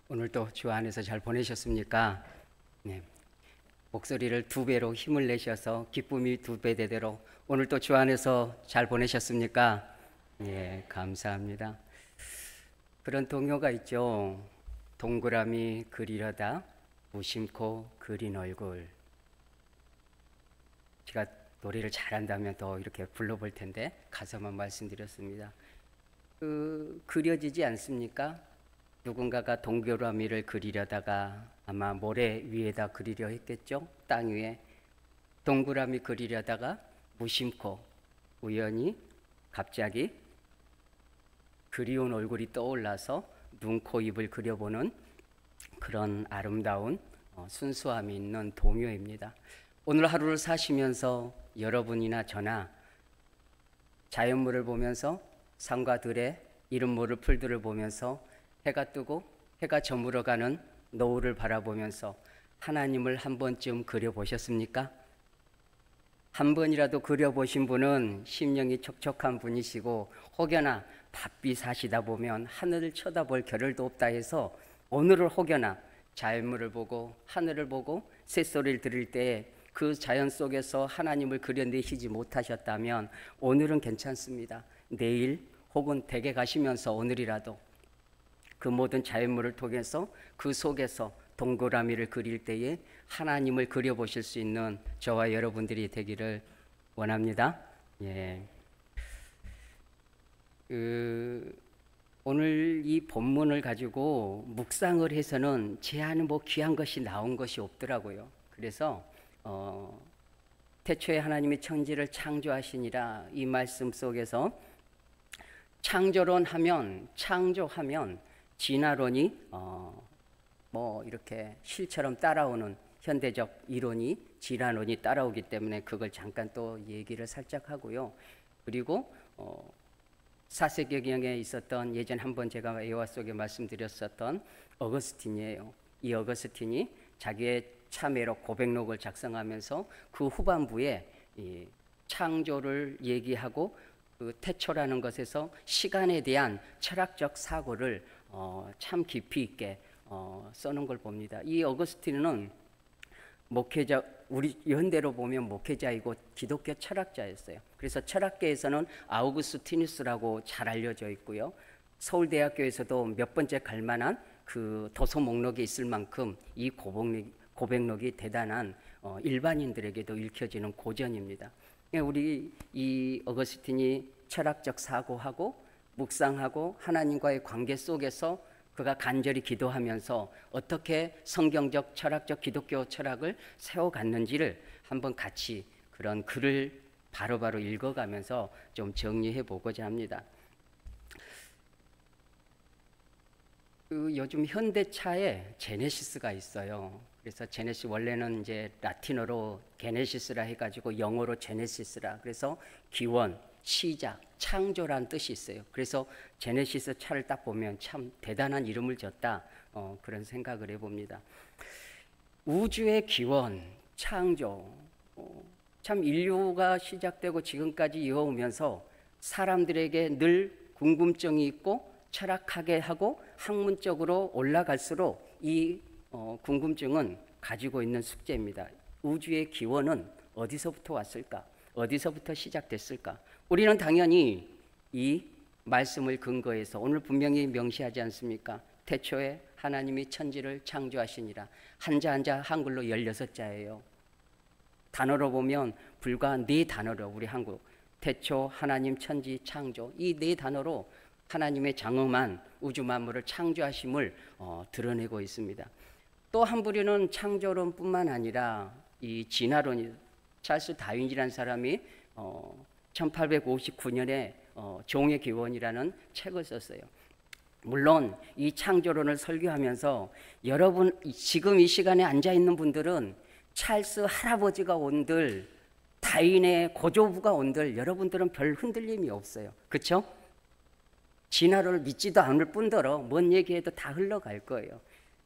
오늘도 주 안에서 잘 보내셨습니까? 네. 목소리를 두 배로 힘을 내셔서 기쁨이 두 배 되도록 오늘도 주 안에서 잘 보내셨습니까? 예, 감사합니다. 그런 동요가 있죠. 동그라미 그리려다 무심코 그린 얼굴. 제가 노래를 잘한다면 더 이렇게 불러볼 텐데 가사만 말씀드렸습니다. 그려지지 않습니까? 누군가가 동그라미를 그리려다가 아마 모래 위에다 그리려 했겠죠. 땅 위에 동그라미 그리려다가 무심코 우연히 갑자기 그리운 얼굴이 떠올라서 눈, 코, 입을 그려보는 그런 아름다운 순수함이 있는 동요입니다. 오늘 하루를 사시면서 여러분이나 저나 자연물을 보면서 산과 들의 이름 모를 풀들을 보면서 해가 뜨고 해가 저물어가는 노을을 바라보면서 하나님을 한 번쯤 그려보셨습니까? 한 번이라도 그려보신 분은 심령이 촉촉한 분이시고 혹여나 바삐 사시다 보면 하늘을 쳐다볼 겨를도 없다 해서 오늘을 혹여나 자연물을 보고 하늘을 보고 새소리를 들을 때 그 자연 속에서 하나님을 그려내시지 못하셨다면 오늘은 괜찮습니다. 내일 혹은 댁에 가시면서 오늘이라도 그 모든 자연물을 통해서 그 속에서 동그라미를 그릴 때에 하나님을 그려보실 수 있는 저와 여러분들이 되기를 원합니다. 예. 오늘 이 본문을 가지고 묵상을 해서는 제 안에 뭐 귀한 것이 나온 것이 없더라고요. 그래서 태초에 하나님이 천지를 창조하시니라 이 말씀 속에서 창조하면 진화론이 뭐 이렇게 실처럼 따라오는 현대적 이론이 진화론이 따라오기 때문에 그걸 잠깐 또 얘기를 살짝 하고요. 그리고 사세경에 있었던 예전 한번 제가 예화 속에 말씀드렸었던 어거스틴이에요. 이 어거스틴이 자기의 참회로 고백록을 작성하면서 그 후반부에 이 창조를 얘기하고 그 태초라는 것에서 시간에 대한 철학적 사고를 참 깊이 있게 써놓은 걸 봅니다. 이 어거스틴은 목회자, 우리 현대로 보면 목회자이고 기독교 철학자였어요. 그래서 철학계에서는 아우구스티누스라고 잘 알려져 있고요. 서울대학교에서도 몇 번째 갈 만한 그 도서 목록에 있을 만큼 이 고백록이 대단한 일반인들에게도 읽혀지는 고전입니다. 우리 이 어거스틴이 철학적 사고하고 묵상하고 하나님과의 관계 속에서 그가 간절히 기도하면서 어떻게 성경적 철학적 기독교 철학을 세워갔는지를 한번 같이 그런 글을 바로바로 읽어가면서 좀 정리해 보고자 합니다. 요즘 현대차에 제네시스가 있어요. 그래서 제네시스 원래는 이제 라틴어로 게네시스라 해가지고 영어로 제네시스라 그래서 기원, 시작, 창조란 뜻이 있어요. 그래서 제네시스 차를 딱 보면 참 대단한 이름을 졌다 그런 생각을 해봅니다. 우주의 기원, 창조 참 인류가 시작되고 지금까지 이어오면서 사람들에게 늘 궁금증이 있고 철학하게 하고 학문적으로 올라갈수록 이 궁금증은 가지고 있는 숙제입니다. 우주의 기원은 어디서부터 왔을까? 어디서부터 시작됐을까? 우리는 당연히 이 말씀을 근거해서 오늘 분명히 명시하지 않습니까? 태초에 하나님이 천지를 창조하시니라. 한자 한자 한글로 16자예요. 단어로 보면 불과 4단어로 우리 한국 태초, 하나님, 천지, 창조 이 4단어로 하나님의 장엄한 우주 만물을 창조하심을 드러내고 있습니다. 또 한 부류는 창조론뿐만 아니라 이 진화론이 찰스 다윈이라는 사람이 1859년에 종의 기원이라는 책을 썼어요. 물론 이 창조론을 설교하면서 여러분 지금 이 시간에 앉아 있는 분들은 찰스 할아버지가 온들 다윈의 고조부가 온들 여러분들은 별 흔들림이 없어요. 그렇죠? 진화론을 믿지도 않을 뿐더러 뭔 얘기해도 다 흘러갈 거예요.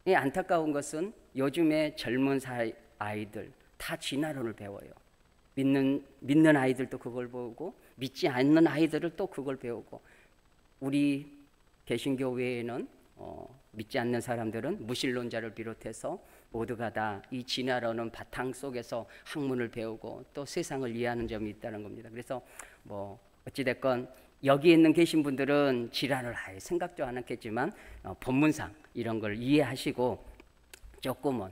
안타까운 것은 요즘의 젊은 아이들 다 진화론을 배워요. 믿는 아이들도 그걸 배우고 믿지 않는 아이들을 또 그걸 배우고 우리 개신교 외에는 믿지 않는 사람들은 무신론자를 비롯해서 모두가 다 이 진화론은 바탕 속에서 학문을 배우고 또 세상을 이해하는 점이 있다는 겁니다. 그래서 뭐 어찌됐건 여기 있는 계신 분들은 진화를 아예 생각도 안 했겠지만 본문상 이런 걸 이해하시고 조금은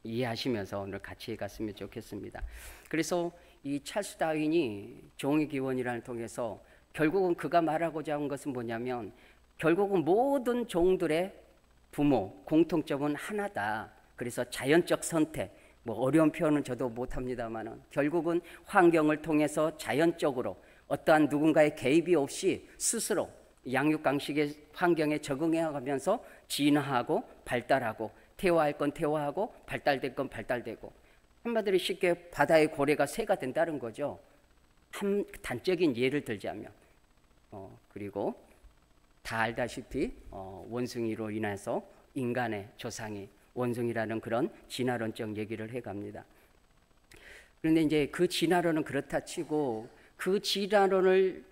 이해하시면서 오늘 같이 갔으면 좋겠습니다. 그래서 이 찰스 다윈이 종의 기원이라는 통해서 결국은 그가 말하고자 한 것은 뭐냐면 결국은 모든 종들의 부모 공통점은 하나다. 그래서 자연적 선택, 뭐 어려운 표현은 저도 못합니다만은 결국은 환경을 통해서 자연적으로 어떠한 누군가의 개입이 없이 스스로 양육강식의 환경에 적응해 가면서 진화하고 발달하고 퇴화할 건 퇴화하고 발달될 건 발달되고 한마디로 쉽게 바다의 고래가 새가 된다는 거죠. 한 단적인 예를 들자면 그리고 다 알다시피 원숭이로 인해서 인간의 조상이 원숭이라는 그런 진화론적 얘기를 해갑니다. 그런데 이제 그 진화론은 그렇다 치고 그 진화론을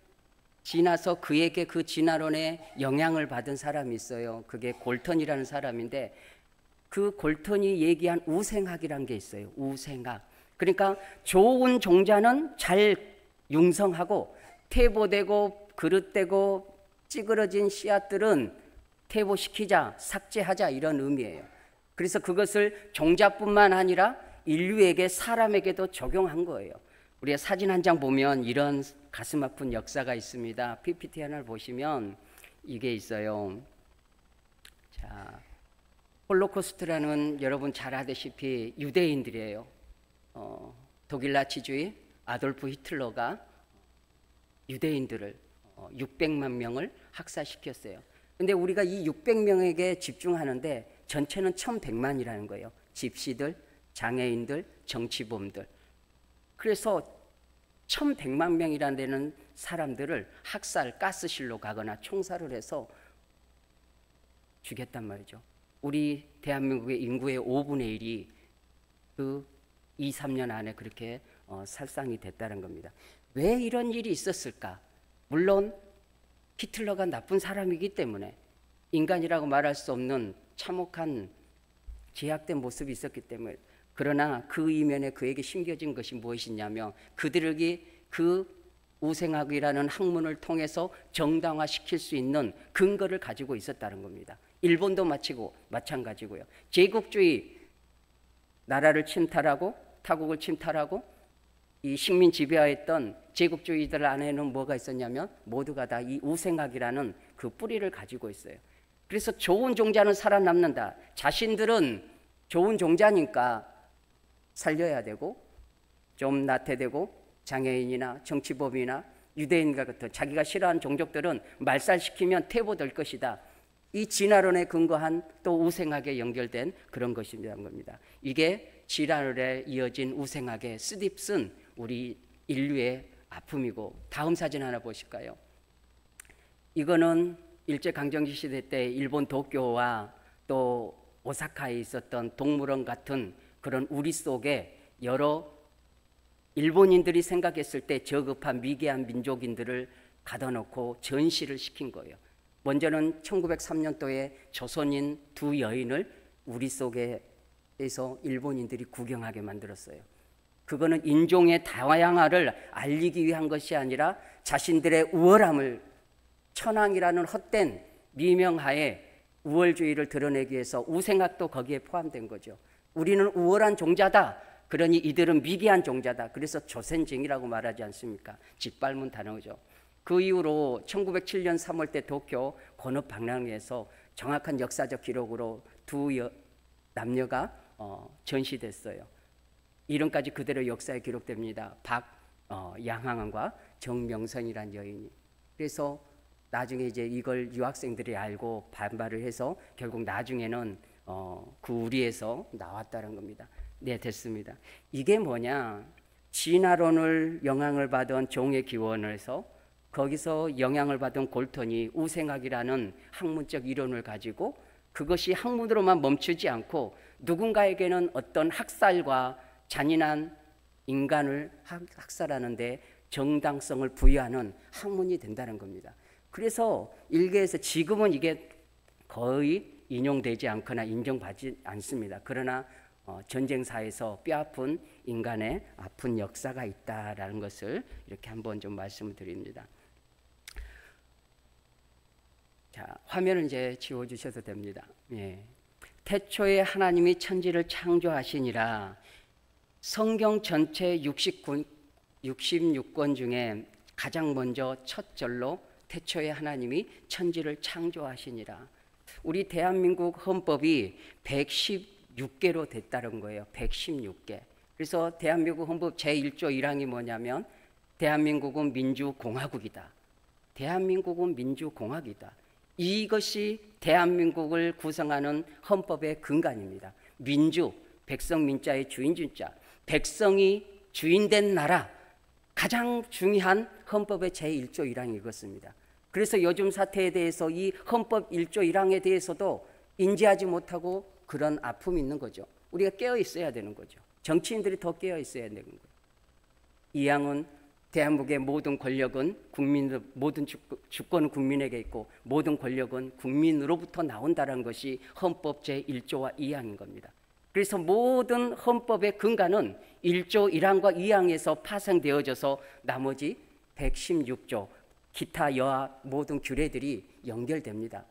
지나서 그에게 그 진화론에 영향을 받은 사람이 있어요. 그게 골턴이라는 사람인데 그 골턴이 얘기한 우생학이라는 게 있어요. 우생학. 그러니까 좋은 종자는 잘 융성하고 퇴보되고 그릇되고 찌그러진 씨앗들은 퇴보시키자, 삭제하자 이런 의미예요. 그래서 그것을 종자뿐만 아니라 인류에게 사람에게도 적용한 거예요. 우리가 사진 한 장 보면 이런 가슴 아픈 역사가 있습니다. PPT 하나를 보시면 이게 있어요. 자, 홀로코스트라는 여러분 잘 아시다시피 유대인들이에요. 독일 나치주의 아돌프 히틀러가 유대인들을 600만 명을 학살시켰어요. 근데 우리가 이 600명에게 집중하는데 전체는 1100만이라는 거예요. 집시들, 장애인들, 정치범들. 그래서 1100만 명이라는 데는 사람들을 학살, 가스실로 가거나 총살을 해서 죽였단 말이죠. 우리 대한민국의 인구의 5분의 1이 그 2, 3년 안에 그렇게 살상이 됐다는 겁니다. 왜 이런 일이 있었을까? 물론 히틀러가 나쁜 사람이기 때문에 인간이라고 말할 수 없는 참혹한 제약된 모습이 있었기 때문에 그러나 그 이면에 그에게 심겨진 것이 무엇이냐면 그들에게 그 우생학이라는 학문을 통해서 정당화시킬 수 있는 근거를 가지고 있었다는 겁니다. 일본도 마찬가지고요. 제국주의 나라를 침탈하고 타국을 침탈하고 이 식민 지배하였던 제국주의들 안에는 뭐가 있었냐면 모두가 다 이 우생학이라는 그 뿌리를 가지고 있어요. 그래서 좋은 종자는 살아남는다. 자신들은 좋은 종자니까 살려야 되고 좀 나태되고 장애인이나 정치범이나 유대인과 같은 자기가 싫어하는 종족들은 말살시키면 퇴보될 것이다. 이 진화론에 근거한 또 우생학에 연결된 그런 것이라는 겁니다. 이게 진화론에 이어진 우생학의 쓰딥쓴 우리 인류의 아픔이고 다음 사진 하나 보실까요? 이거는 일제강점기 시대 때 일본 도쿄와 또 오사카에 있었던 동물원 같은 그런 우리 속에 여러 일본인들이 생각했을 때 저급한 미개한 민족인들을 가둬놓고 전시를 시킨 거예요. 먼저는 1903년도에 조선인 두 여인을 우리 속에서 일본인들이 구경하게 만들었어요. 그거는 인종의 다양화를 알리기 위한 것이 아니라 자신들의 우월함을 천황이라는 헛된 미명하에 우월주의를 드러내기 위해서 우생학도 거기에 포함된 거죠. 우리는 우월한 종자다. 그러니 이들은 미개한 종자다. 그래서 조센쟁이라고 말하지 않습니까? 짓밟은 단어죠. 그 이후로 1907년 3월 때 도쿄 권업박람회에서 정확한 역사적 기록으로 두 남녀가 전시됐어요. 이름까지 그대로 역사에 기록됩니다. 양항원과 정명선이라는 여인이. 그래서 나중에 이제 이걸 유학생들이 알고 반발을 해서 결국 나중에는 그 우리에서 나왔다는 겁니다. 네, 됐습니다. 이게 뭐냐? 진화론을 영향을 받은 종의 기원에서 거기서 영향을 받은 골턴이 우생학이라는 학문적 이론을 가지고 그것이 학문으로만 멈추지 않고 누군가에게는 어떤 학살과 잔인한 인간을 학살하는데 정당성을 부여하는 학문이 된다는 겁니다. 그래서 일개에서 지금은 이게 거의 인용되지 않거나 인정받지 않습니다. 그러나 전쟁사에서 뼈아픈 인간의 아픈 역사가 있다라는 것을 이렇게 한번 좀 말씀을 드립니다. 자, 화면을 이제 지워주셔도 됩니다. 예. 태초에 하나님이 천지를 창조하시니라. 성경 전체 66권 중에 가장 먼저 첫 절로 태초에 하나님이 천지를 창조하시니라. 우리 대한민국 헌법이 116개로 됐다는 거예요. 116개. 그래서 대한민국 헌법 제1조 1항이 뭐냐면 대한민국은 민주공화국이다. 대한민국은 민주공화국이다. 이것이 대한민국을 구성하는 헌법의 근간입니다. 민주, 백성 민자의 주인 준자, 백성이 주인된 나라, 가장 중요한 헌법의 제1조 1항이 이것입니다. 그래서 요즘 사태에 대해서 이 헌법 1조 1항에 대해서도 인지하지 못하고 그런 아픔이 있는 거죠. 우리가 깨어 있어야 되는 거죠. 정치인들이 더 깨어 있어야 되는 거예요. 이 항은 대한민국의 모든 권력은 모든 주권은 국민에게 있고 모든 권력은 국민으로부터 나온다는 것이 헌법 제1조와 2항인 겁니다. 그래서 모든 헌법의 근간은 1조 1항과 2항에서 파생되어져서 나머지 116조 기타 여하 모든 규례들이 연결됩니다.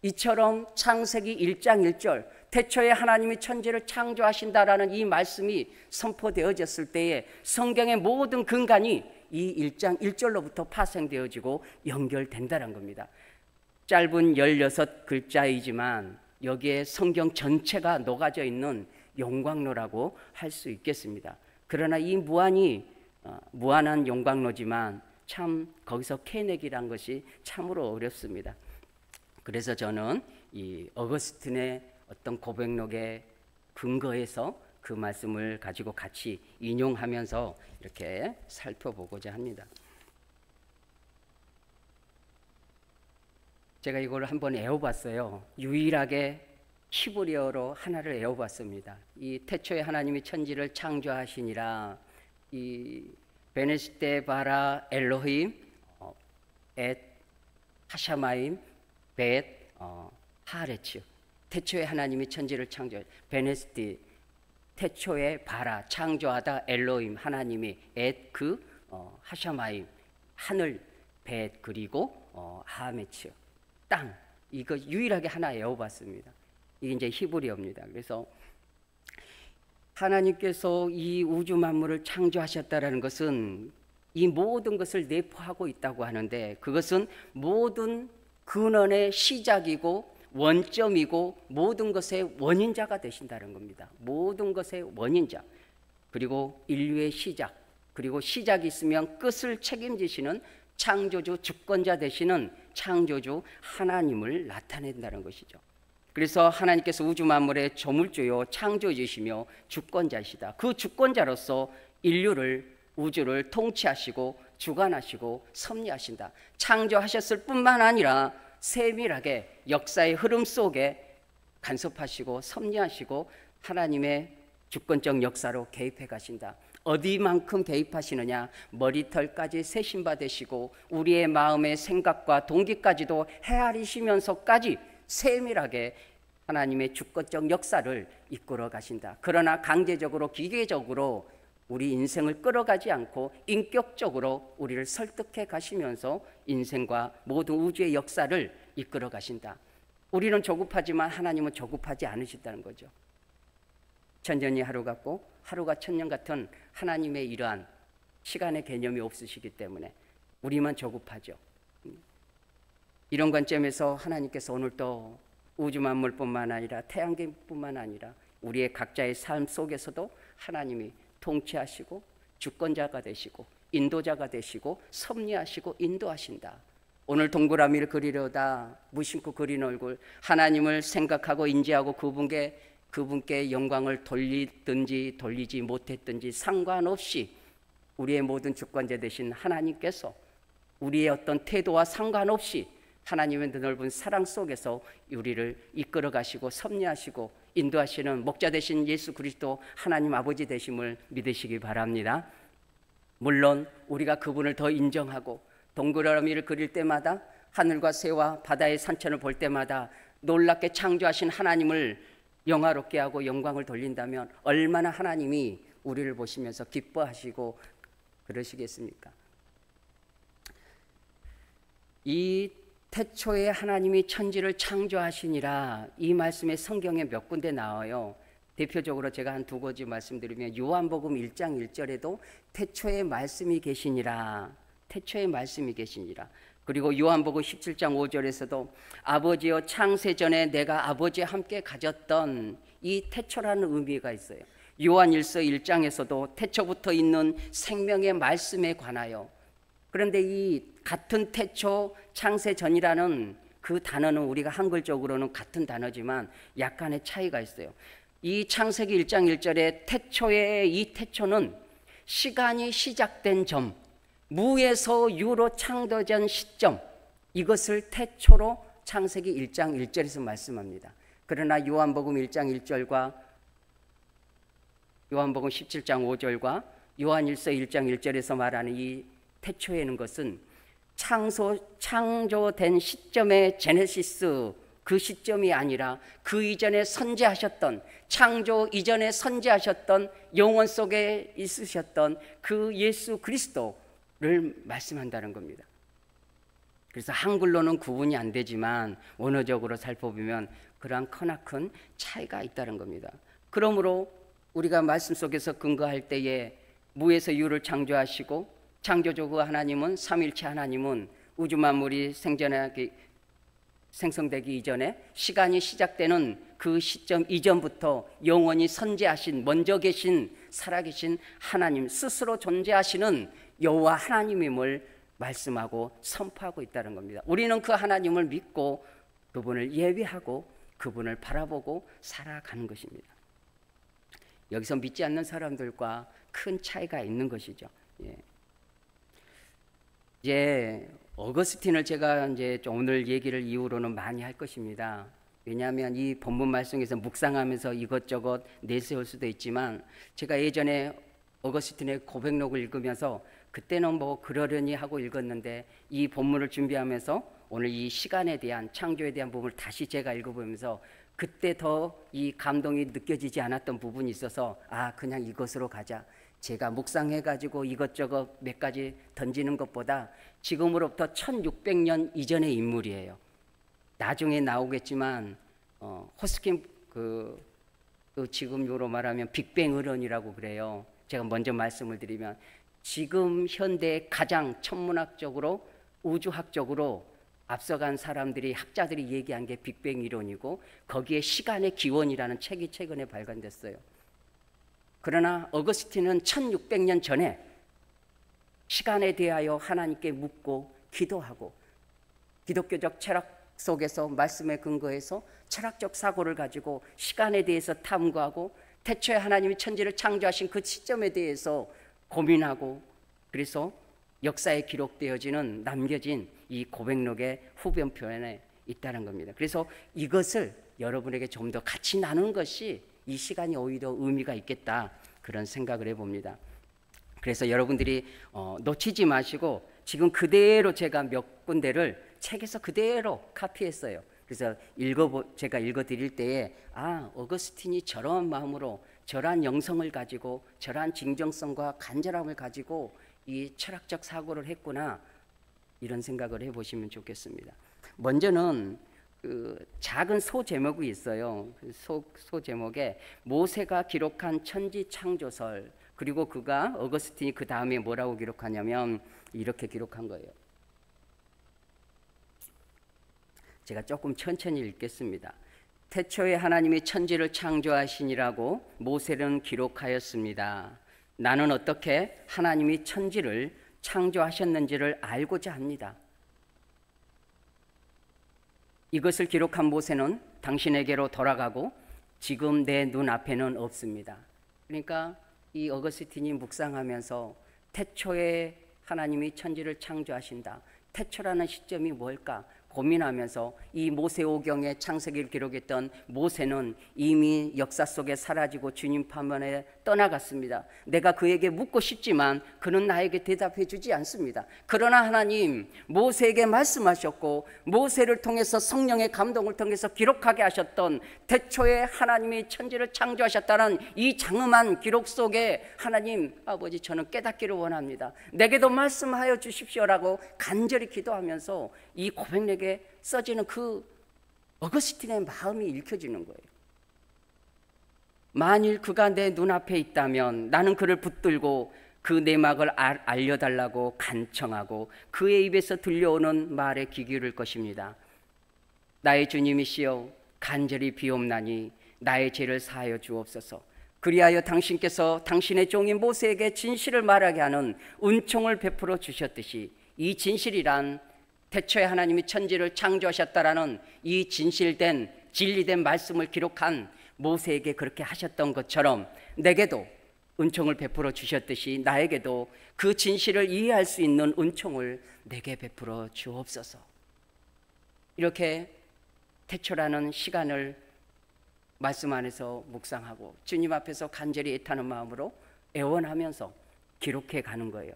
이처럼 창세기 1장 1절 태초에 하나님이 천지를 창조하신다라는 이 말씀이 선포되어졌을 때에 성경의 모든 근간이 이 1장 1절로부터 파생되어지고 연결된다는 겁니다. 짧은 16글자이지만 여기에 성경 전체가 녹아져 있는 용광로라고 할 수 있겠습니다. 그러나 이 무한한 용광로지만 참 거기서 캐내기란 것이 참으로 어렵습니다. 그래서 저는 이 어거스틴의 어떤 고백록의 근거에서 그 말씀을 가지고 같이 인용하면서 이렇게 살펴보고자 합니다. 제가 이걸 한번 애워봤어요. 유일하게 히브리어로 하나를 애워봤습니다. 이 태초에 하나님이 천지를 창조하시니라. 이 베네시테 바라 엘로힘 엣 하샤마임 벳 하레츠. 태초에 하나님이 천지를 창조. 베네시티 태초에 바라 창조하다 엘로힘 하나님이 엣 하샤마임 하늘 벳 그리고 하메츠 땅. 이거 유일하게 하나 외워봤습니다. 이게 이제 히브리어입니다. 그래서 하나님께서 이 우주 만물을 창조하셨다라는 것은 이 모든 것을 내포하고 있다고 하는데 그것은 모든 근원의 시작이고 원점이고 모든 것의 원인자가 되신다는 겁니다. 모든 것의 원인자 그리고 인류의 시작 그리고 시작이 있으면 끝을 책임지시는 창조주 주권자 되시는 창조주 하나님을 나타낸다는 것이죠. 그래서 하나님께서 우주 만물의 조물주요 창조주시며 주권자이시다. 그 주권자로서 인류를 우주를 통치하시고 주관하시고 섭리하신다. 창조하셨을 뿐만 아니라 세밀하게 역사의 흐름 속에 간섭하시고 섭리하시고 하나님의 주권적 역사로 개입해 가신다. 어디만큼 개입하시느냐? 머리털까지 세신바 되시고 우리의 마음의 생각과 동기까지도 헤아리시면서까지 세밀하게 하나님의 주권적 역사를 이끌어 가신다. 그러나 강제적으로 기계적으로 우리 인생을 끌어가지 않고 인격적으로 우리를 설득해 가시면서 인생과 모든 우주의 역사를 이끌어 가신다. 우리는 조급하지만 하나님은 조급하지 않으시다는 거죠. 천년이 하루 같고 하루가 천년 같은 하나님의 이러한 시간의 개념이 없으시기 때문에 우리만 조급하죠. 이런 관점에서 하나님께서 오늘도 우주 만물뿐만 아니라 태양계뿐만 아니라 우리의 각자의 삶 속에서도 하나님이 통치하시고 주권자가 되시고 인도자가 되시고 섭리하시고 인도하신다. 오늘 동그라미를 그리려다 무심코 그린 얼굴 하나님을 생각하고 인지하고 그분께 영광을 돌리든지 돌리지 못했든지 상관없이 우리의 모든 주권자 되신 하나님께서 우리의 어떤 태도와 상관없이 하나님의 넓은 사랑 속에서 우리를 이끌어 가시고 섭리하시고 인도하시는 목자 되신 예수 그리스도 하나님 아버지 되심을 믿으시기 바랍니다. 물론 우리가 그분을 더 인정하고 동그라미를 그릴 때마다 하늘과 새와 바다의 산천을 볼 때마다 놀랍게 창조하신 하나님을 영화롭게 하고 영광을 돌린다면 얼마나 하나님이 우리를 보시면서 기뻐하시고 그러시겠습니까? 이 태초에 하나님이 천지를 창조하시니라, 이 말씀에 성경에 몇 군데 나와요. 대표적으로 제가 한 두 가지 말씀드리면 요한복음 1장 1절에도 태초에 말씀이 계시니라, 태초에 말씀이 계시니라. 그리고 요한복음 17장 5절에서도 아버지여 창세전에 내가 아버지와 함께 가졌던, 이 태초라는 의미가 있어요. 요한일서 1장에서도 태초부터 있는 생명의 말씀에 관하여. 그런데 이 같은 태초 창세전이라는 그 단어는 우리가 한글적으로는 같은 단어지만 약간의 차이가 있어요. 이 창세기 1장 1절에 태초의 이 태초는 시간이 시작된 점, 무에서 유로 창조된 시점, 이것을 태초로 창세기 1장 1절에서 말씀합니다. 그러나 요한복음 1장 1절과 요한복음 17장 5절과 요한일서 1장 1절에서 말하는 이 태초에는 것은 창조된 시점의 제네시스, 그 시점이 아니라 그 이전에 선지하셨던, 창조 이전에 선지하셨던, 영원 속에 있으셨던 그 예수 그리스도를 말씀한다는 겁니다. 그래서 한글로는 구분이 안 되지만 원어적으로 살펴보면 그러한 크나큰 차이가 있다는 겁니다. 그러므로 우리가 말씀 속에서 근거할 때에 무에서 유를 창조하시고, 창조주 하나님은, 삼위일체 하나님은 우주 만물이 생성되기 이전에 시간이 시작되는 그 시점 이전부터 영원히 선지하신, 먼저 계신, 살아계신 하나님, 스스로 존재하시는 여호와 하나님임을 말씀하고 선포하고 있다는 겁니다. 우리는 그 하나님을 믿고 그분을 예배하고 그분을 바라보고 살아가는 것입니다. 여기서 믿지 않는 사람들과 큰 차이가 있는 것이죠. 예. 이제 어거스틴을 제가 이제 오늘 얘기를 이후로는 많이 할 것입니다. 왜냐하면 이 본문 말씀에서 묵상하면서 이것저것 내세울 수도 있지만, 제가 예전에 어거스틴의 고백록을 읽으면서 그때는 뭐 그러려니 하고 읽었는데, 이 본문을 준비하면서 오늘 이 시간에 대한, 창조에 대한 부분을 다시 제가 읽어보면서 그때 더 이 감동이 느껴지지 않았던 부분이 있어서, 그냥 이것으로 가자. 제가 묵상해가지고 이것저것 몇 가지 던지는 것보다 지금으로부터 1600년 이전의 인물이에요. 나중에 나오겠지만 호스킨 그 지금으로 말하면 빅뱅 의론이라고 그래요. 제가 먼저 말씀을 드리면, 지금 현대 가장 천문학적으로 우주학적으로 앞서간 사람들이, 학자들이 얘기한 게 빅뱅 이론이고, 거기에 시간의 기원이라는 책이 최근에 발간됐어요. 그러나 어거스틴은 1600년 전에 시간에 대하여 하나님께 묻고 기도하고, 기독교적 철학 속에서 말씀에 근거해서 철학적 사고를 가지고 시간에 대해서 탐구하고, 태초에 하나님이 천지를 창조하신 그 시점에 대해서 고민하고, 그래서 역사에 기록되어지는, 남겨진 이 고백록의 후변편에 있다는 겁니다. 그래서 이것을 여러분에게 좀 더 같이 나누는 것이 이 시간이 오히려 의미가 있겠다, 그런 생각을 해봅니다. 그래서 여러분들이 놓치지 마시고, 지금 그대로 제가 몇 군데를 책에서 그대로 카피했어요. 그래서 제가 읽어드릴 때에 어거스틴이 저런 마음으로, 저러한 영성을 가지고, 저러한 진정성과 간절함을 가지고 이 철학적 사고를 했구나, 이런 생각을 해보시면 좋겠습니다. 먼저는 그 작은 소 제목이 있어요. 소 제목에 모세가 기록한 천지 창조설, 그리고 어거스틴이 그 다음에 뭐라고 기록하냐면 이렇게 기록한 거예요. 제가 조금 천천히 읽겠습니다. 태초에 하나님이 천지를 창조하시니라고 모세는 기록하였습니다. 나는 어떻게 하나님이 천지를 창조하셨는지를 알고자 합니다. 이것을 기록한 모세는 당신에게로 돌아가고 지금 내 눈앞에는 없습니다. 그러니까 이 어거스틴이 묵상하면서 태초에 하나님이 천지를 창조하신다, 태초라는 시점이 뭘까 고민하면서, 이 모세오경의 창세기를 기록했던 모세는 이미 역사 속에 사라지고 주님 파면에 떠나갔습니다. 내가 그에게 묻고 싶지만 그는 나에게 대답해 주지 않습니다. 그러나 하나님 모세에게 말씀하셨고 모세를 통해서 성령의 감동을 통해서 기록하게 하셨던 태초에 하나님이 천지를 창조하셨다는 이 장엄한 기록 속에 하나님 아버지 저는 깨닫기를 원합니다. 내게도 말씀하여 주십시오라고 간절히 기도하면서 이 고백록에 써지는 그 어거스틴의 마음이 읽혀지는 거예요. 만일 그가 내 눈앞에 있다면 나는 그를 붙들고 그 내막을 알려달라고 간청하고 그의 입에서 들려오는 말에 귀 기울일 것입니다. 나의 주님이시여 간절히 비옵나니 나의 죄를 사하여 주옵소서. 그리하여 당신께서 당신의 종인 모세에게 진실을 말하게 하는 은총을 베풀어 주셨듯이 이 진실이란 태초에 하나님이 천지를 창조하셨다라는 이 진실된 진리된 말씀을 기록한 모세에게 그렇게 하셨던 것처럼 내게도 은총을 베풀어 주셨듯이 나에게도 그 진실을 이해할 수 있는 은총을 내게 베풀어 주옵소서. 이렇게 태초라는 시간을 말씀 안에서 묵상하고 주님 앞에서 간절히 애타는 마음으로 애원하면서 기록해 가는 거예요.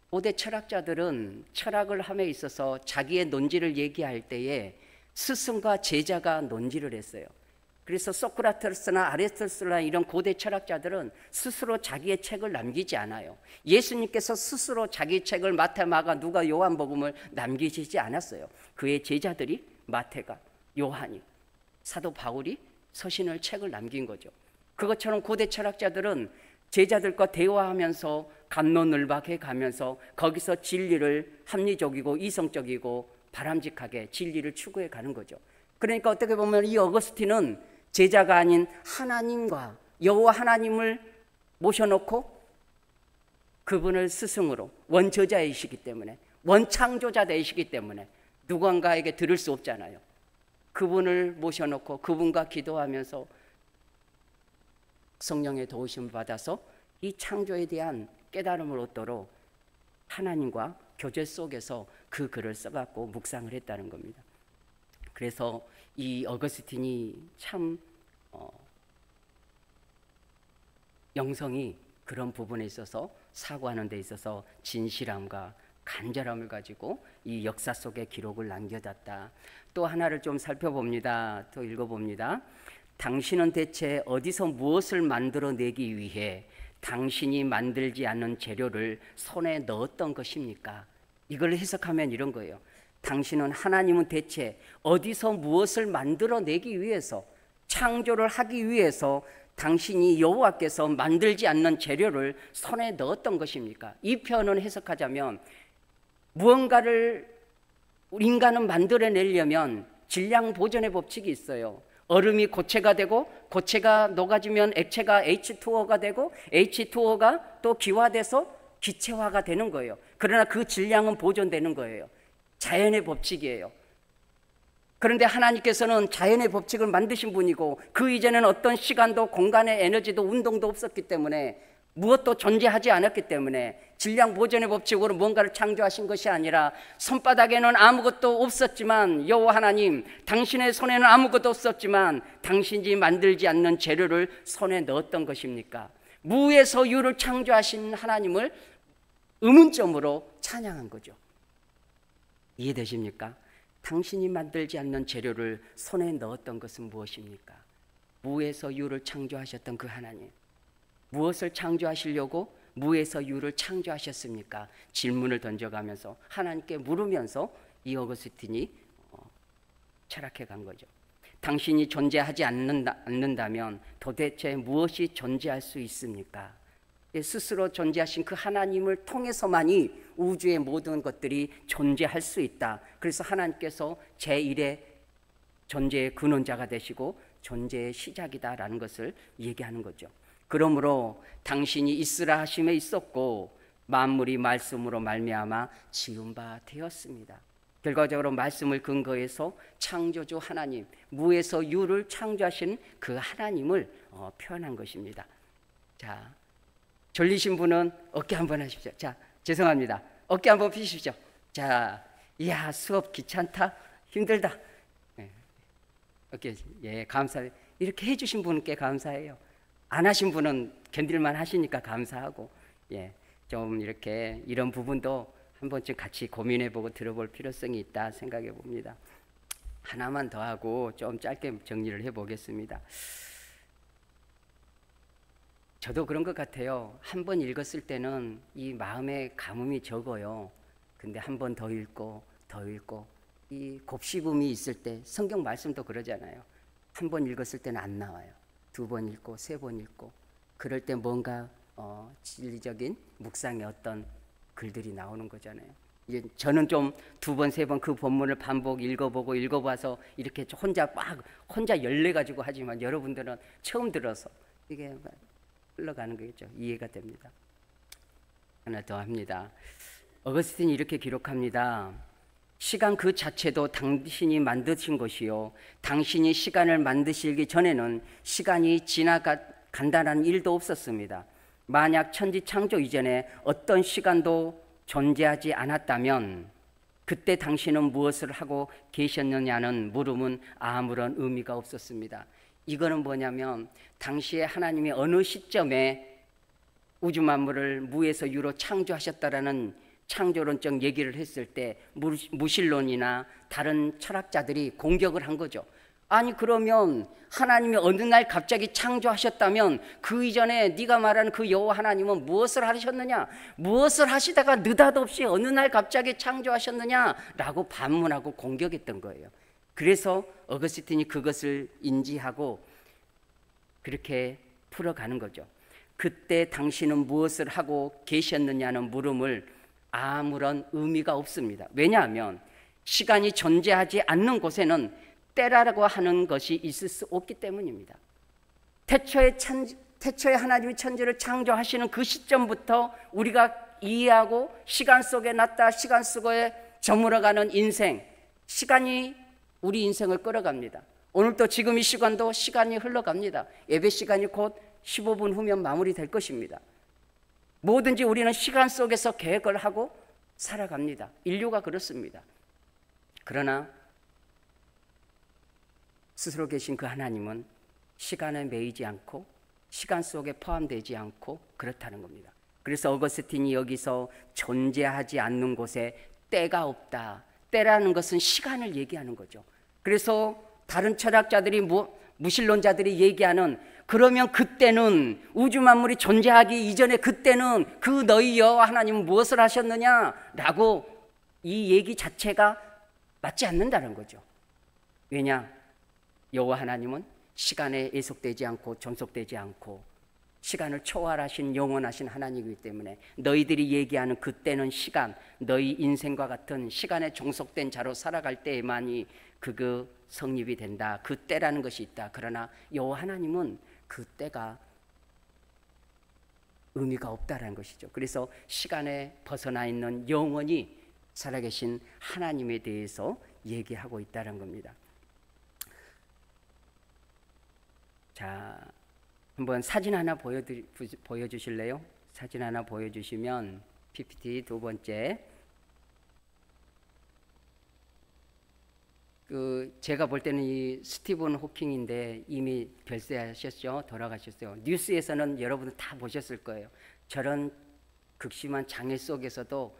고대 철학자들은 철학을 함에 있어서 자기의 논지를 얘기할 때에 스승과 제자가 논지를 했어요. 그래서 소크라테스나 아리스토텔레스나 이런 고대 철학자들은 스스로 자기의 책을 남기지 않아요. 예수님께서 스스로 자기 책을 마태, 마가, 누가, 요한복음을 남기시지 않았어요. 그의 제자들이 마태가, 요한이, 사도 바울이 서신을 책을 남긴 거죠. 그것처럼 고대 철학자들은 제자들과 대화하면서 갑론을박해 가면서 거기서 진리를 합리적이고 이성적이고 바람직하게 진리를 추구해 가는 거죠. 그러니까 어떻게 보면 이 어거스틴은 제자가 아닌 하나님과 여호와 하나님을 모셔놓고 그분을 스승으로 원저자이시기 때문에 원창조자되시기 때문에 누군가에게 들을 수 없잖아요. 그분을 모셔놓고 그분과 기도하면서 성령의 도우심을 받아서 이 창조에 대한 깨달음을 얻도록 하나님과 교제 속에서 그 글을 써갖고 묵상을 했다는 겁니다. 그래서 이 어거스틴이 참 영성이 그런 부분에 있어서 사고하는 데 있어서 진실함과 간절함을 가지고 이 역사 속에 기록을 남겨뒀다. 또 하나를 좀 살펴봅니다. 또 읽어봅니다. 당신은 대체 어디서 무엇을 만들어내기 위해 당신이 만들지 않은 재료를 손에 넣었던 것입니까? 이걸 해석하면 이런 거예요. 당신은 하나님은 대체 어디서 무엇을 만들어내기 위해서 창조를 하기 위해서 당신이 여호와께서 만들지 않는 재료를 손에 넣었던 것입니까? 이 표현을 해석하자면 무언가를 인간은 만들어내려면 질량 보존의 법칙이 있어요. 얼음이 고체가 되고 고체가 녹아지면 액체가 H2O가 되고 H2O가 또 기화돼서 기체화가 되는 거예요. 그러나 그 질량은 보존되는 거예요. 자연의 법칙이에요. 그런데 하나님께서는 자연의 법칙을 만드신 분이고 그 이전에는 어떤 시간도 공간의 에너지도 운동도 없었기 때문에 무엇도 존재하지 않았기 때문에 질량 보존의 법칙으로 뭔가를 창조하신 것이 아니라 손바닥에는 아무것도 없었지만 여호와 하나님 당신의 손에는 아무것도 없었지만 당신이 만들지 않는 재료를 손에 넣었던 것입니까? 무에서 유를 창조하신 하나님을 의문점으로 찬양한 거죠. 이해되십니까? 당신이 만들지 않는 재료를 손에 넣었던 것은 무엇입니까? 무에서 유를 창조하셨던 그 하나님, 무엇을 창조하시려고 무에서 유를 창조하셨습니까? 질문을 던져가면서 하나님께 물으면서 이 어거스틴이 철학해 간 거죠. 당신이 존재하지 않는다면 도대체 무엇이 존재할 수 있습니까? 스스로 존재하신 그 하나님을 통해서만이 우주의 모든 것들이 존재할 수 있다. 그래서 하나님께서 제1의 존재의 근원자가 되시고 존재의 시작이다라는 것을 얘기하는 거죠. 그러므로 당신이 있으라 하심에 있었고 만물이 말씀으로 말미암아 지은 바 되었습니다. 결과적으로 말씀을 근거해서 창조주 하나님, 무에서 유를 창조하신 그 하나님을 표현한 것입니다. 자, 졸리신 분은 어깨 한번 하십시오. 자, 죄송합니다. 어깨 한번 피십시오. 자, 이야, 수업 귀찮다, 힘들다. 네. 어깨, 예, 감사해요. 이렇게 해주신 분께 감사해요. 안 하신 분은 견딜만 하시니까 감사하고, 예, 좀 이렇게 이런 부분도 한 번쯤 같이 고민해보고 들어볼 필요성이 있다 생각해 봅니다. 하나만 더 하고 좀 짧게 정리를 해보겠습니다. 저도 그런 것 같아요. 한 번 읽었을 때는 이 마음의 가뭄이 적어요. 근데 한 번 더 읽고 더 읽고 이 곱씹음이 있을 때, 성경 말씀도 그러잖아요. 한 번 읽었을 때는 안 나와요. 두 번 읽고 세 번 읽고, 그럴 때 뭔가 진리적인 묵상의 어떤 글들이 나오는 거잖아요. 이제 저는 좀 두 번 세 번 그 본문을 반복 읽어보고 읽어봐서 이렇게 혼자 열내가지고 하지만, 여러분들은 처음 들어서 이게 흘러가는 거겠죠. 이해가 됩니다. 하나 더 합니다. 어거스틴이 이렇게 기록합니다. 시간 그 자체도 당신이 만드신 것이요, 당신이 시간을 만드시기 전에는 시간이 지나간다는 일도 없었습니다. 만약 천지 창조 이전에 어떤 시간도 존재하지 않았다면 그때 당신은 무엇을 하고 계셨느냐는 물음은 아무런 의미가 없었습니다. 이거는 뭐냐면, 당시에 하나님이 어느 시점에 우주 만물을 무에서 유로 창조하셨다라는 창조론적 얘기를 했을 때 무신론이나 다른 철학자들이 공격을 한 거죠. 아니, 그러면 하나님이 어느 날 갑자기 창조하셨다면 그 이전에 네가 말하는 그 여호와 하나님은 무엇을 하셨느냐, 무엇을 하시다가 느닷없이 어느 날 갑자기 창조하셨느냐라고 반문하고 공격했던 거예요. 그래서 어거스틴이 그것을 인지하고 그렇게 풀어가는 거죠. 그때 당신은 무엇을 하고 계셨느냐는 물음을 아무런 의미가 없습니다. 왜냐하면 시간이 존재하지 않는 곳에는 때라고 하는 것이 있을 수 없기 때문입니다. 태초에 하나님이 천지를 창조하시는 그 시점부터 우리가 이해하고 시간 속에 났다 시간 속에 저물어가는 인생, 시간이 우리 인생을 끌어갑니다. 오늘도 지금 이 시간도 시간이 흘러갑니다. 예배 시간이 곧 15분 후면 마무리될 것입니다. 뭐든지 우리는 시간 속에서 계획을 하고 살아갑니다. 인류가 그렇습니다. 그러나 스스로 계신 그 하나님은 시간에 매이지 않고 시간 속에 포함되지 않고 그렇다는 겁니다. 그래서 어거스틴이 여기서 존재하지 않는 곳에 때가 없다, 때라는 것은 시간을 얘기하는 거죠. 그래서 다른 철학자들이 무신론자들이 얘기하는, 그러면 그때는 우주 만물이 존재하기 이전에 그때는 그 너희 여호와 하나님은 무엇을 하셨느냐라고 이 얘기 자체가 맞지 않는다는 거죠. 왜냐? 여호와 하나님은 시간에 예속되지 않고 존속되지 않고 시간을 초월하신 영원하신 하나님이기 때문에 너희들이 얘기하는 그때는 시간, 너희 인생과 같은 시간에 종속된 자로 살아갈 때에만이 그거 성립이 된다. 그 때라는 것이 있다. 그러나 여호와 하나님은 그 때가 의미가 없다라는 것이죠. 그래서 시간에 벗어나 있는 영원히 살아계신 하나님에 대해서 얘기하고 있다는 겁니다. 자, 한번 사진 하나 보여주실래요? 사진 하나 보여주시면 PPT 두 번째. 제가 볼 때는 이 스티븐 호킹인데 이미 별세하셨죠? 돌아가셨어요. 뉴스에서는 여러분 다 보셨을 거예요. 저런 극심한 장애 속에서도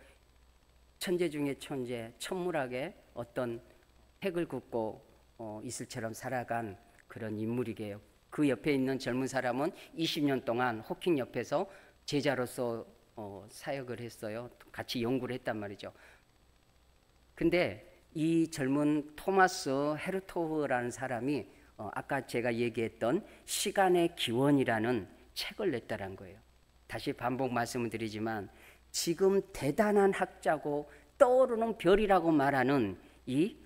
천재 중에 천재, 천물하게 어떤 핵을 긋고 이슬처럼 살아간 그런 인물이게요. 그 옆에 있는 젊은 사람은 20년 동안 호킹 옆에서 제자로서 사역을 했어요. 같이 연구를 했단 말이죠. 근데 이 젊은 토마스 헤르토흐라는 사람이 아까 제가 얘기했던 시간의 기원이라는 책을 냈다는 거예요. 다시 반복 말씀을 드리지만 지금 대단한 학자고 떠오르는 별이라고 말하는 이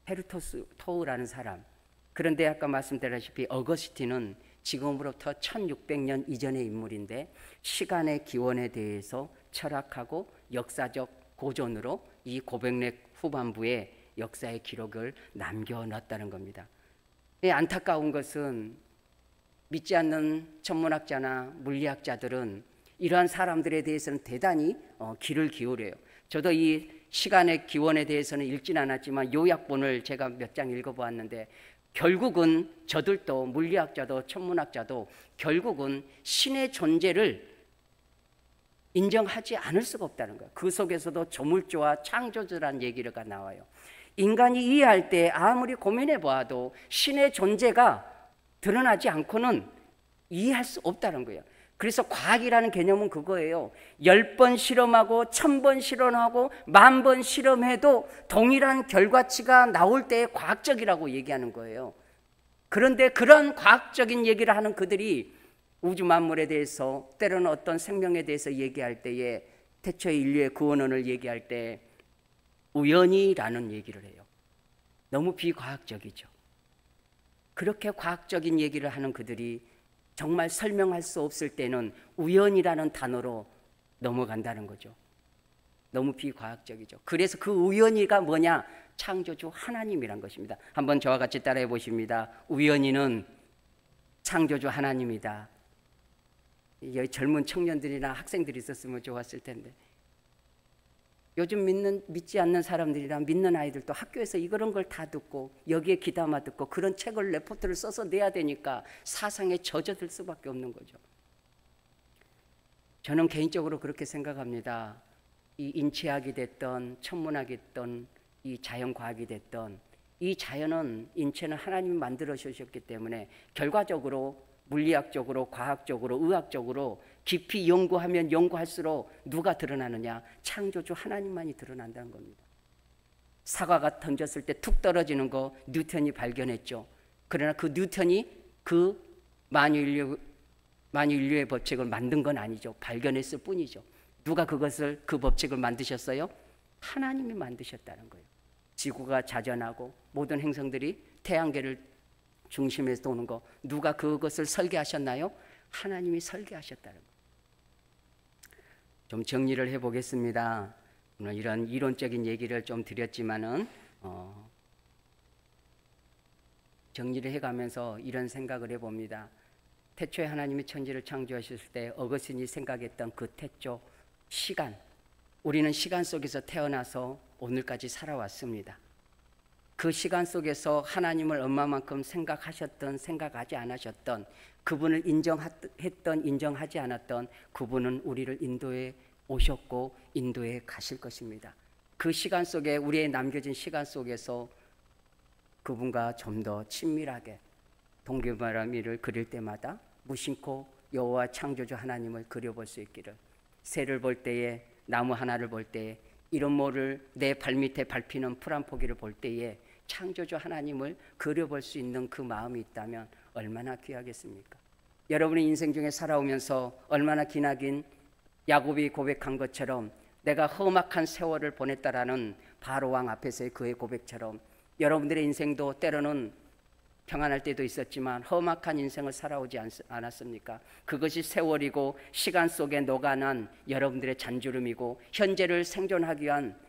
헤르토흐라는 사람, 그런데 아까 말씀드렸다시피 어거스틴은 지금으로부터 1600년 이전의 인물인데 시간의 기원에 대해서 철학하고 역사적 고전으로 이 고백록 후반부에 역사의 기록을 남겨놨다는 겁니다. 안타까운 것은 믿지 않는 천문학자나 물리학자들은 이러한 사람들에 대해서는 대단히 귀를 기울여요. 저도 이 시간의 기원에 대해서는 읽진 않았지만 요약본을 제가 몇 장 읽어보았는데 결국은 저들도 물리학자도 천문학자도 결국은 신의 존재를 인정하지 않을 수가 없다는 거예요. 그 속에서도 조물주와 창조주라는 얘기가 나와요. 인간이 이해할 때 아무리 고민해 보아도 신의 존재가 드러나지 않고는 이해할 수 없다는 거예요. 그래서 과학이라는 개념은 그거예요. 10번 실험하고 1000번 실험하고 10,000번 실험해도 동일한 결과치가 나올 때 과학적이라고 얘기하는 거예요. 그런데 그런 과학적인 얘기를 하는 그들이 우주 만물에 대해서 때로는 어떤 생명에 대해서 얘기할 때에 태초의 인류의 구원론을 얘기할 때 우연이라는 얘기를 해요. 너무 비과학적이죠. 그렇게 과학적인 얘기를 하는 그들이 정말 설명할 수 없을 때는 우연이라는 단어로 넘어간다는 거죠. 너무 비과학적이죠. 그래서 그 우연이가 뭐냐? 창조주 하나님이란 것입니다. 한번 저와 같이 따라해 보십니다. 우연이는 창조주 하나님이다. 여기 젊은 청년들이나 학생들이 있었으면 좋았을 텐데, 요즘 믿지 않는 사람들이랑 믿는 아이들도 학교에서 이런 걸 다 듣고 여기에 귀담아 듣고 그런 책을 레포트를 써서 내야 되니까 사상에 젖어들 수밖에 없는 거죠. 저는 개인적으로 그렇게 생각합니다. 이 인체학이 됐던 천문학이 됐던 이 자연과학이 됐던 이 자연은 인체는 하나님이 만들어 주셨기 때문에 결과적으로 물리학적으로 과학적으로 의학적으로 깊이 연구하면 연구할수록 누가 드러나느냐? 창조주 하나님만이 드러난다는 겁니다. 사과가 던졌을 때 툭 떨어지는 거 뉴턴이 발견했죠. 그러나 그 뉴턴이 그 만유인류의 법칙을 만든 건 아니죠. 발견했을 뿐이죠. 누가 그 법칙을 만드셨어요? 하나님이 만드셨다는 거예요. 지구가 자전하고 모든 행성들이 태양계를 중심에서 도는 거 누가 그것을 설계하셨나요? 하나님이 설계하셨다는 거예요. 좀 정리를 해보겠습니다. 오늘 이런 이론적인 얘기를 좀 드렸지만은 정리를 해가면서 이런 생각을 해봅니다. 태초에 하나님이 천지를 창조하셨을 때 어거스틴이 생각했던 그 태초 시간, 우리는 시간 속에서 태어나서 오늘까지 살아왔습니다. 그 시간 속에서 하나님을 얼마만큼 생각하셨던 생각하지 않으셨던, 그분을 인정했던 인정하지 않았던 그분은 우리를 인도에 오셨고 인도에 가실 것입니다. 그 시간 속에 우리의 남겨진 시간 속에서 그분과 좀 더 친밀하게 동교바라미를 그릴 때마다 무심코 여호와 창조주 하나님을 그려볼 수 있기를, 새를 볼 때에 나무 하나를 볼 때에 이런 모를 내 발밑에 밟히는 풀 한 포기를 볼 때에 창조주 하나님을 그려볼 수 있는 그 마음이 있다면 얼마나 귀하겠습니까? 여러분의 인생 중에 살아오면서 얼마나 기나긴 야곱이 고백한 것처럼 내가 험악한 세월을 보냈다라는 바로왕 앞에서의 그의 고백처럼 여러분들의 인생도 때로는 평안할 때도 있었지만 험악한 인생을 살아오지 않았습니까? 그것이 세월이고 시간 속에 녹아난 여러분들의 잔주름이고 현재를 생존하기 위한,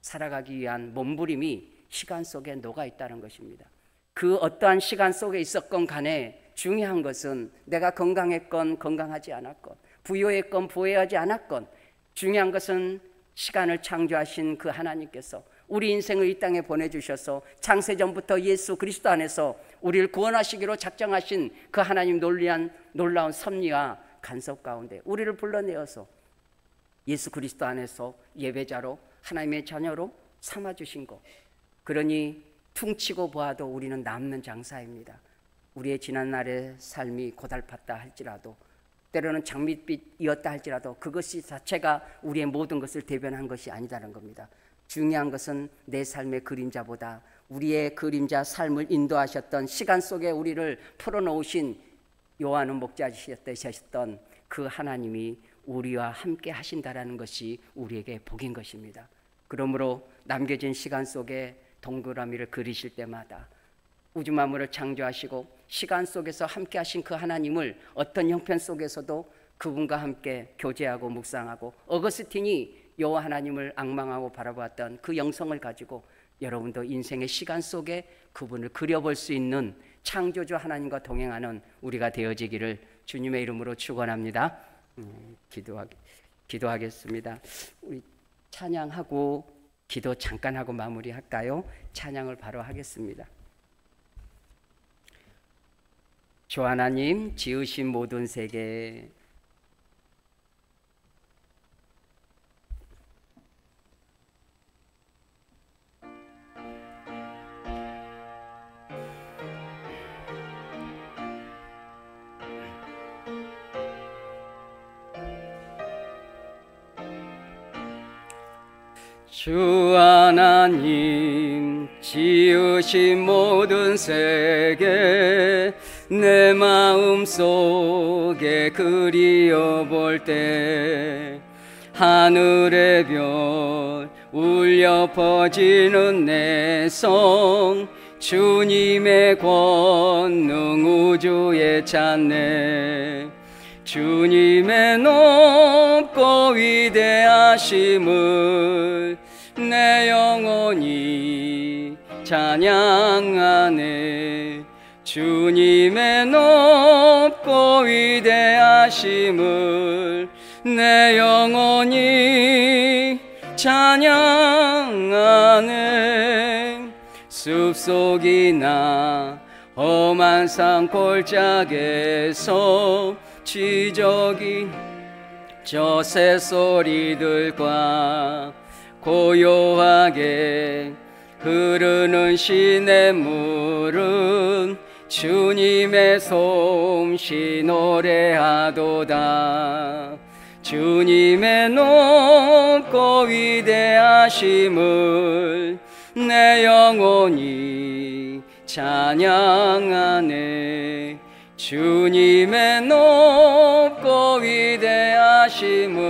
살아가기 위한 몸부림이 시간 속에 녹아 있다는 것입니다. 그 어떠한 시간 속에 있었건 간에 중요한 것은 내가 건강했건 건강하지 않았건, 부유했건 부유하지 않았건, 중요한 것은 시간을 창조하신 그 하나님께서 우리 인생을 이 땅에 보내주셔서 창세전부터 예수 그리스도 안에서 우리를 구원하시기로 작정하신 그 하나님 놀라운 섭리와 간섭 가운데 우리를 불러내어서 예수 그리스도 안에서 예배자로 하나님의 자녀로 삼아주신 것, 그러니 퉁치고 보아도 우리는 남는 장사입니다. 우리의 지난날의 삶이 고달팠다 할지라도, 때로는 장밋빛이었다 할지라도 그것이 자체가 우리의 모든 것을 대변한 것이 아니다는 겁니다. 중요한 것은 내 삶의 그림자보다 우리의 그림자 삶을 인도하셨던, 시간 속에 우리를 풀어놓으신 요한은 목자시셨던 그 하나님이 우리와 함께 하신다라는 것이 우리에게 복인 것입니다. 그러므로 남겨진 시간 속에 동그라미를 그리실 때마다 우주 만물을 창조하시고 시간 속에서 함께 하신 그 하나님을 어떤 형편 속에서도 그분과 함께 교제하고 묵상하고, 어거스틴이 여호와 하나님을 앙망하고 바라보았던 그 영성을 가지고 여러분도 인생의 시간 속에 그분을 그려볼 수 있는 창조주 하나님과 동행하는 우리가 되어지기를 주님의 이름으로 축원합니다. 기도하겠습니다. 우리 찬양하고 기도 잠깐 하고 마무리할까요? 찬양을 바로 하겠습니다. 주 하나님 지으신 모든 세계 주 하나님 지으신 모든 세계 내 마음속에 그리어 볼 때 하늘의 별 울려 퍼지는 내 성 주님의 권능 우주에 찾네 주님의 높고 위대하심을 내 영혼이 찬양하네 주님의 높고 위대하심을 내 영혼이 찬양하네 숲속이나 험한 산골짜기에서 지저귀 저 새소리들과 고요하게 흐르는 시냇물은 주님의 솜씨 노래하도다 주님의 높고 위대하심을 내 영혼이 찬양하네 주님의 높고 위대하심을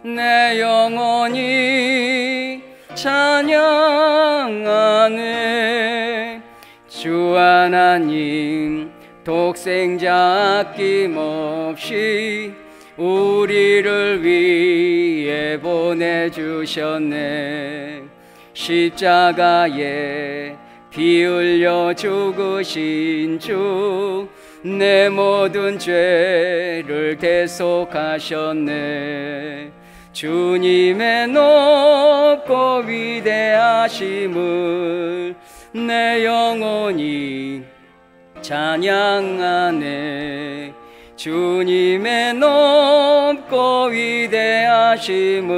내 영혼이 찬양하네 주 하나님 독생자 아낌없이 우리를 위해 보내주셨네 십자가에 피 흘려 죽으신 주 내 모든 죄를 대속하셨네 주님의 높고 위대하심을 내 영혼이 찬양하네 주님의 높고 위대하심을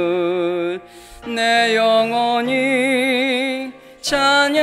내 영혼이 찬양하네